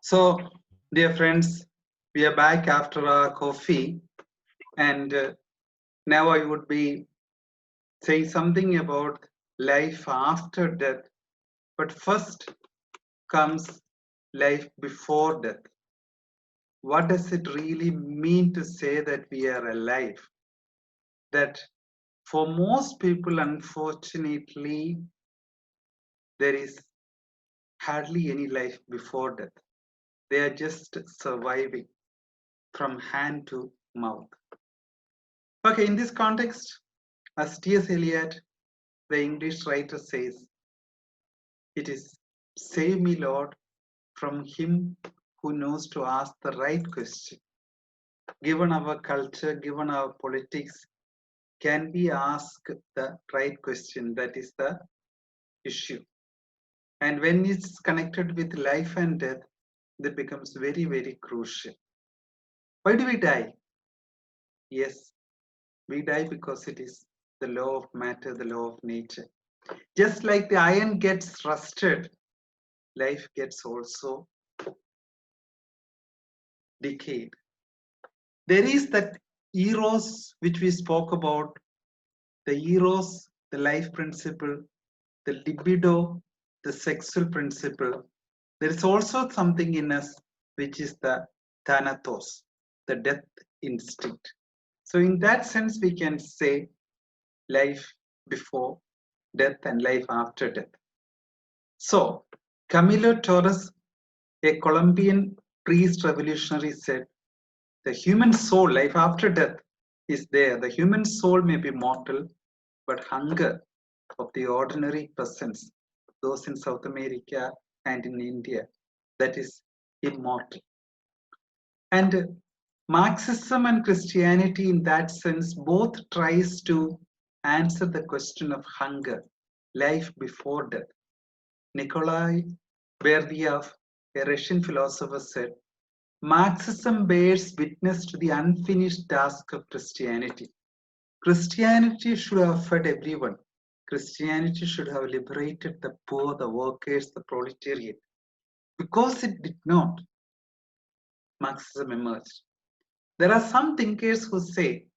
So, dear friends, we are back after our coffee, and now I would be saying something about life after death. But first comes life before death. What does it really mean to say that we are alive? That for most people, unfortunately, there is hardly any life before death. They are just surviving from hand to mouth. Okay, in this context, as T.S. Eliot, the English writer, says, it is, "Save me, Lord, from him who knows to ask the right question." Given our culture, given our politics, can we ask the right question? That is the issue. And when it's connected with life and death, that becomes very, very crucial. Why do we die? Yes, we die because it is the law of matter, the law of nature. Just like the iron gets rusted, life gets also decayed. There is that eros which we spoke about, the eros, the life principle, the libido, the sexual principle. There is also something in us which is the thanatos, the death instinct. So, in that sense, we can say life before death and life after death. So, Camilo Torres, a Colombian priest revolutionary, said, "The human soul, life after death, is there. The human soul may be mortal, but hunger of the ordinary peasants, those in South America and in India, that is immortal." And Marxism and Christianity, in that sense, both tries to answer the question of hunger, life before death. Nikolai Berdyaev, a Russian philosopher, said, "Marxism bears witness to the unfinished task of Christianity. Christianity should have fed everyone. Christianity should have liberated the poor, the workers, the proletariat. Because it did not, Marxism emerged." There are some thinkers who say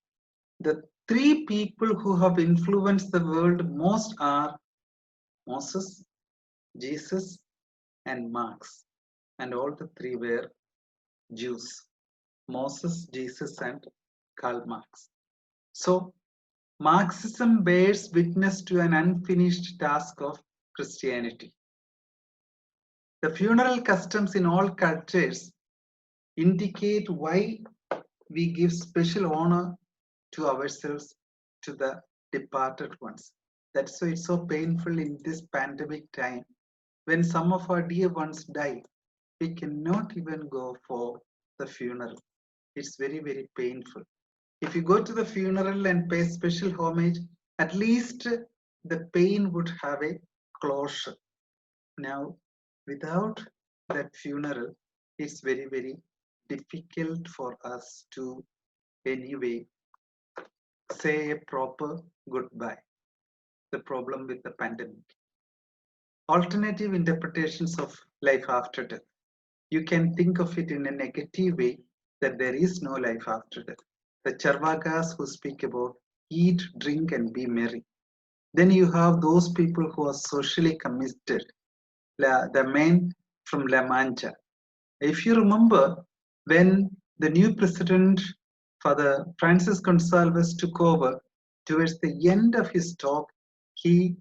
the three people who have influenced the world most are Moses, Jesus, and Marx. And all the three were Jews: Moses, Jesus, and Karl Marx. So, Marxism bears witness to an unfinished task of Christianity. The funeral customs in all cultures indicate why we give special honor to ourselves, to the departed ones. That's why it's so painful in this pandemic time. When some of our dear ones die, we cannot even go for the funeral. It's very, very painful. If you go to the funeral and pay special homage, at least the pain would have a closure. Now, without that funeral, it's very, very difficult for us to anyway say a proper goodbye. The problem with the pandemic. Alternative interpretations of life after death. You can think of it in a negative way, that there is no life after death. The Charvakas who speak about eat, drink, and be merry. Then you have those people who are socially committed, the men from La Mancha. If you remember, when the new president, Father Francis Gonsalves, took over, towards the end of his talk, he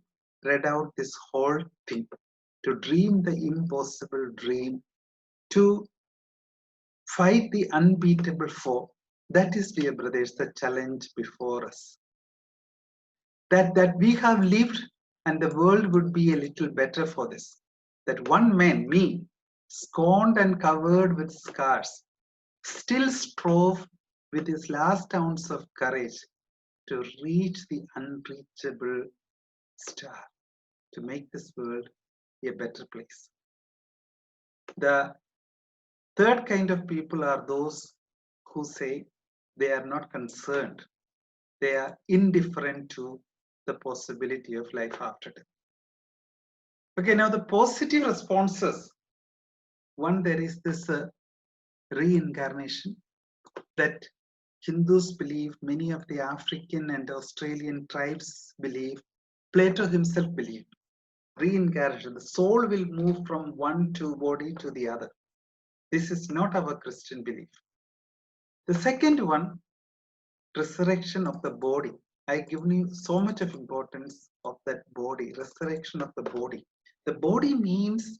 read out this whole thing: to dream the impossible dream, to fight the unbeatable foe. That is, dear brothers, the challenge before us. That we have lived, and the world would be a little better for this. That one man, me, scorned and covered with scars, still strove with his last ounce of courage to reach the unreachable star, to make this world a better place. The third kind of people are those who say they are not concerned, they are indifferent to the possibility of life after death. Okay, now the positive responses One, there is this reincarnation that Hindus believe, many of the African and Australian tribes believe, Plato himself believed. Reincarnation, the soul will move from one body to the other. This is not our Christian belief. The second one, resurrection of the body. I given you so much of importance of that body, resurrection of the body. The body means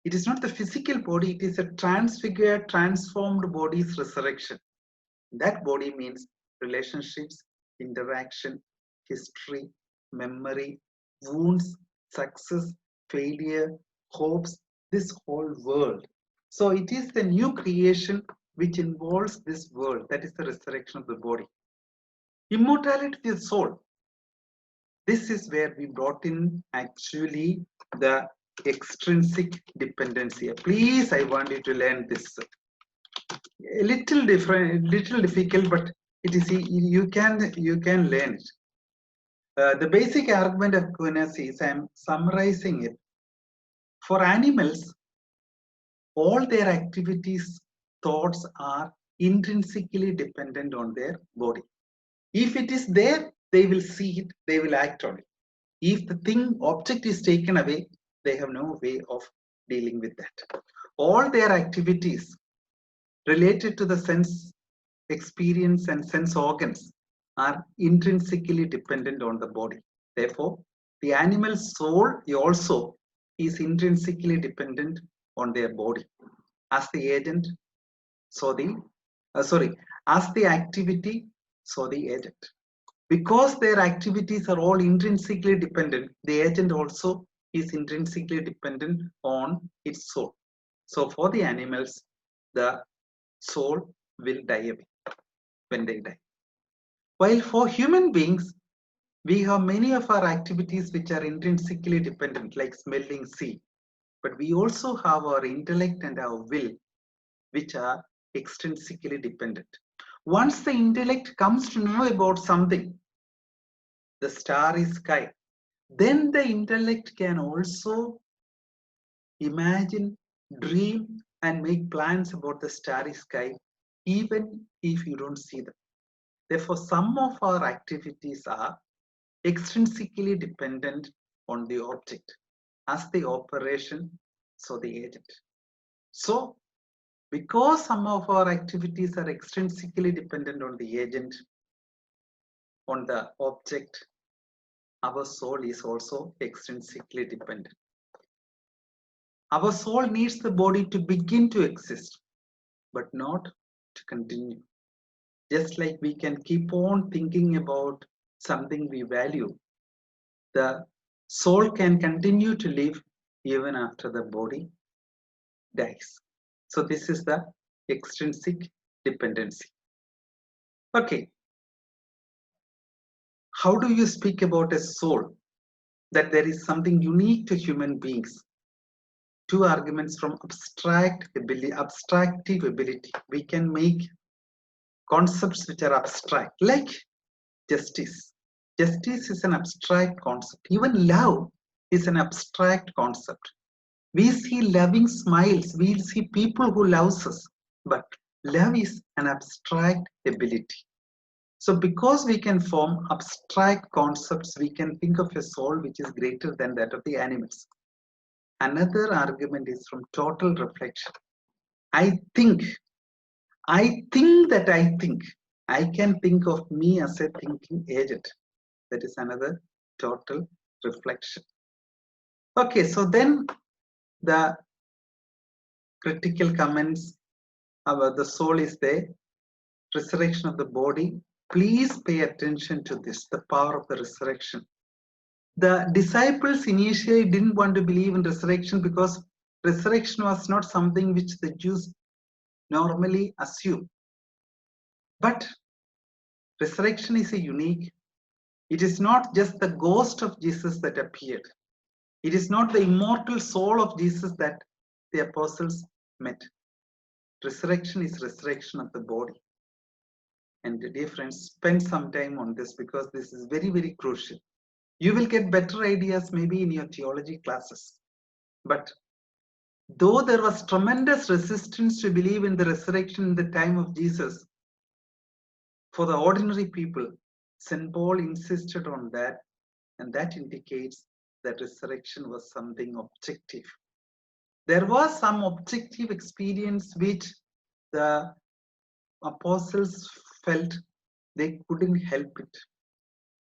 it is not the physical body, it is a transfigured, transformed body's resurrection. That body means relationships, interaction, history, memory, wounds, success, failure, hopes, this whole world. So it is the new creation which involves this world. That is the resurrection of the body. Immortality of the soul. This is where we brought in actually the extrinsic dependency. Please, I want you to learn this. A little different, little difficult, but it is you can learn it. The basic argument of Aquinas is, I am summarizing it. For animals, all their activities, thoughts are intrinsically dependent on their body. If it is there, they will see it, they will act on it. If the object is taken away, they have no way of dealing with that. All their activities related to the sense experience and sense organs are intrinsically dependent on the body. Therefore, the animal soul also is intrinsically dependent on their body as the agent, so as the activity, so the agent. Because their activities are all intrinsically dependent, the agent also is intrinsically dependent on its soul. So for the animals, the soul will die away when they die. While for human beings, we have many of our activities which are intrinsically dependent, like smelling, see. But we also have our intellect and our will, which are extrinsically dependent. Once the intellect comes to know about something, the starry sky, then the intellect can also imagine, dream, and make plans about the starry sky, even if you don't see them. Therefore, some of our activities are extrinsically dependent on the object as the operation, so the agent. So, because some of our activities are extrinsically dependent on the agent, on the object, our soul is also extrinsically dependent. Our soul needs the body to begin to exist, but not to continue. Just like we can keep on thinking about something we value, the soul can continue to live even after the body dies. So this is the extrinsic dependency. Okay. How do you speak about a soul? That there is something unique to human beings. Two arguments from abstractive ability. We can make concepts which are abstract, like justice. Justice is an abstract concept. Even love is an abstract concept. We see loving smiles, we see people who love us, but love is an abstract ability. So because we can form abstract concepts, we can think of a soul which is greater than that of the animals. Another argument is from total reflection. I think that I think. I can think of me as a thinking agent. That is another total reflection. Okay, so then the critical comments about the soul is there, resurrection of the body. Please pay attention to this, the power of the resurrection. The disciples initially didn't want to believe in resurrection because resurrection was not something which the Jews normally assume. But resurrection is a unique. It is not just the ghost of Jesus that appeared. It is not the immortal soul of Jesus that the apostles met. Resurrection is resurrection of the body. And dear friends, spend some time on this because this is very, very crucial. You will get better ideas maybe in your theology classes. But though there was tremendous resistance to believe in the resurrection in the time of Jesus, for the ordinary people, St. Paul insisted on that, and that indicates that resurrection was something objective. There was some objective experience which the apostles felt they couldn't help it.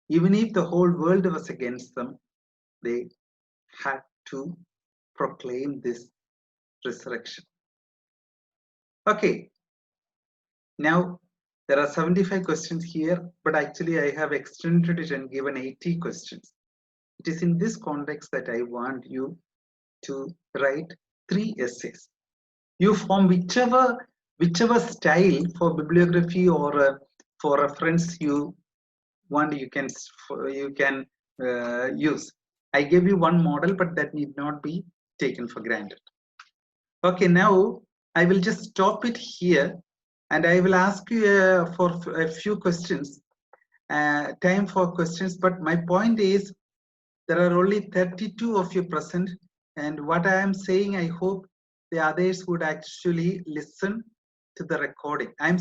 Even if the whole world was against them, they had to proclaim this resurrection. Okay, now there are 75 questions here, but actually I have extended it and given 80 questions. It is in this context that I want you to write 3 essays. You form whichever style for bibliography or for reference you want, you can use. I gave you one model, but that need not be taken for granted. Okay, now I will just stop it here, and I will ask you for a few questions. Time for questions, but my point is there are only 32 of you present, and what I am saying, I hope the others would actually listen to the recording. I'm